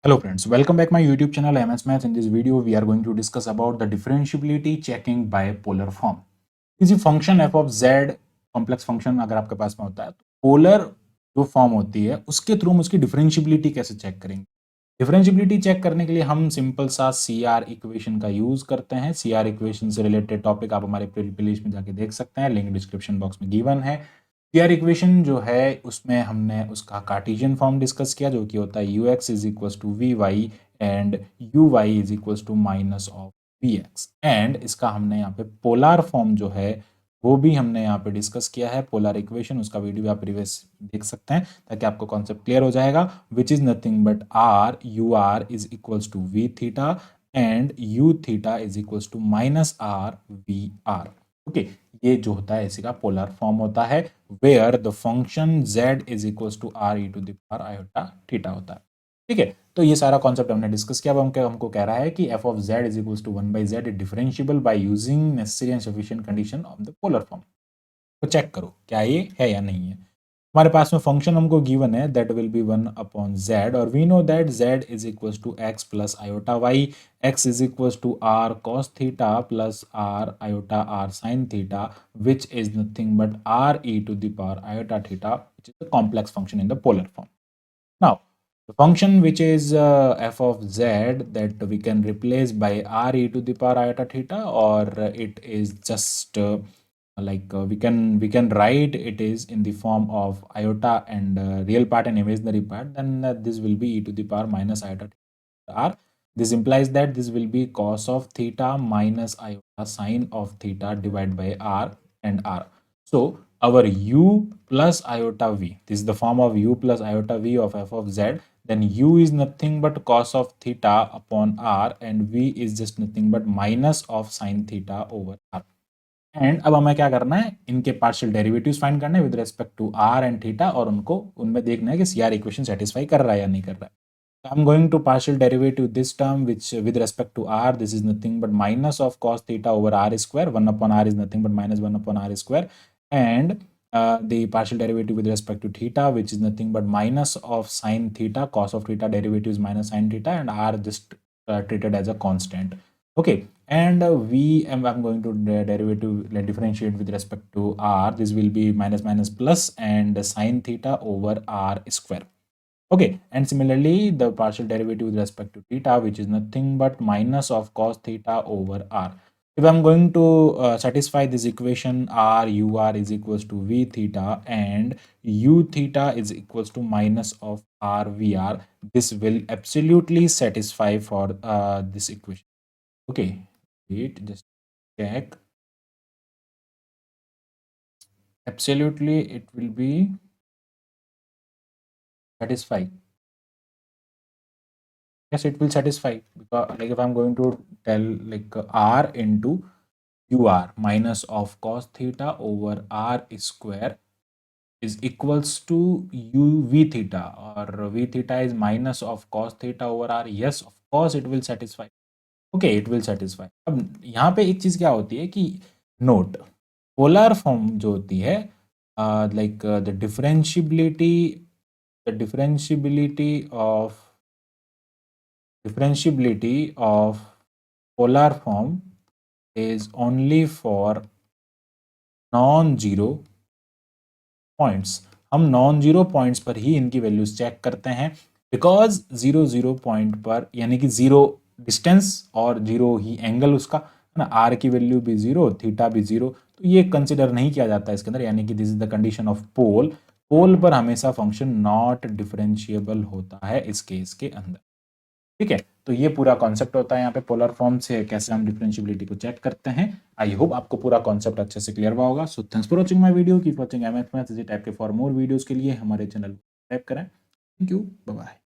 Hello friends, welcome back my YouTube channel MS Maths. In this video, we are going to discuss about the differentiability checking by polar form. किसी function f of z complex function अगर आपके पास में होता है तो polar जो form होती है उसके थ्रू हम उसकी डिफरेंशियबिलिटी कैसे चेक करेंगे। डिफरेंशियबिलिटी चेक करने के लिए हम सिंपल सा CR इक्वेशन का यूज करते हैं। CR इक्वेशन से रिलेटेड टॉपिक आप हमारे प्लेलिस्ट में जाके देख सकते हैं, लिंक डिस्क्रिप्शन बॉक्स में गिवन है। CR इक्वेशन जो है उसमें हमने उसका कार्टेशियन फॉर्म डिस्कस किया जो कि होता है ux is equal to V Y and U Y is equal to minus of V X. एंड इसका हमने यहाँ पे पोलार फॉर्म जो है वो भी हमने यहाँ पे डिस्कस किया है। पोलर इक्वेशन उसका वीडियो आप प्रीवियस देख सकते हैं ताकि आपको कॉन्सेप्ट क्लियर हो जाएगा। Which is nothing but R U R is equals to V theta and U theta is equals to minus R V R. Okay, ये जो होता है इसी का पोलर फॉर्म होता है where the function z is equals to R E to the power iota theta होता है। ठीक है, तो ये सारा कॉन्सेप्ट हमने डिस्कस किया। अब हमको कह रहा है कि f of z is equals to 1 by z is differentiable by using necessary and sufficient condition of the polar form. तो चेक करो क्या ये है या नहीं है। हमारे पास में फंक्शन हमको गिवन है that will be 1 upon z और we know that z is equals to x plus iota y, x is equals to r cos theta plus r iota r sin theta which is nothing but r e to the power iota theta which is a complex function in the polar form. Now the function which is f of z that we can replace by r e to the power iota theta, or it is just we can write it is in the form of iota and real part and imaginary part, then this will be e to the power minus iota r. This implies that this will be cos of theta minus iota sine of theta divided by r and r. So our u plus iota v, this is the form of u plus iota v of f of z, then u is nothing but cos of theta upon r and v is just nothing but minus of sine theta over r. And अब हमें क्या करना है, इनके partial derivatives find करना है with respect to R and theta और उनको उनमें देखना है कि सीआर इक्वेशन सेटिस्फाई कर रहा है या नहीं कर रहा है। So I'm going to partial derivative this term which with respect to r, this is nothing but minus of cos theta over r square. 1 upon r is nothing but minus 1 upon r square, and the partial derivative with respect to theta which is nothing but minus of sine theta. Cos of theta derivative is minus sine theta and r just treated as a constant. Okay, and I'm going to differentiate with respect to r. This will be minus minus plus and sine theta over r square. Okay, and similarly the partial derivative with respect to theta which is nothing but minus of cos theta over r. If I'm going to satisfy this equation, r u r is equals to v theta and u theta is equals to minus of r v r, this will absolutely satisfy for this equation. Okay, wait, just check. Absolutely it will be satisfy. Yes, it will satisfy because like if I'm going to tell like r into ur minus of cos theta over r square is equals to u v theta, or v theta is minus of cos theta over r. Yes, of course it will satisfy. Okay, it will satisfy. अब यहाँ पे एक चीज क्या होती है कि note polar form जो होती है like the differentiability of polar form is only for non-zero points. हम नॉन जीरो पॉइंट्स पर ही इनकी वैल्यूज चेक करते हैं बिकॉज 0 पॉइंट पर यानी कि जीरो डिस्टेंस और जीरो ही एंगल उसका है ना, आर की वैल्यू भी जीरो थीटा भी जीरो, तो ये कंसिडर नहीं किया जाता है इसके अंदर, यानी कि this is the condition of pole. Pole पर हमेशा फंक्शन नॉट डिफरेंशिएबल होता है इस केस के अंदर। ठीक है, तो ये पूरा कॉन्सेप्ट होता है यहाँ पे पोलर फॉर्म से कैसे हम डिफरेंशियबिलिटी को चेक करते हैं। आई होप आपको पूरा कॉन्सेप्ट अच्छे से क्लियर हुआ होगा। So thanks for watching my video, keep watching एमएथ मैथ्स। इसी टाइप के फॉर मोर वीडियोस के लिए हमारे चैनल को सब्सक्राइब करें। Thank you, bye bye.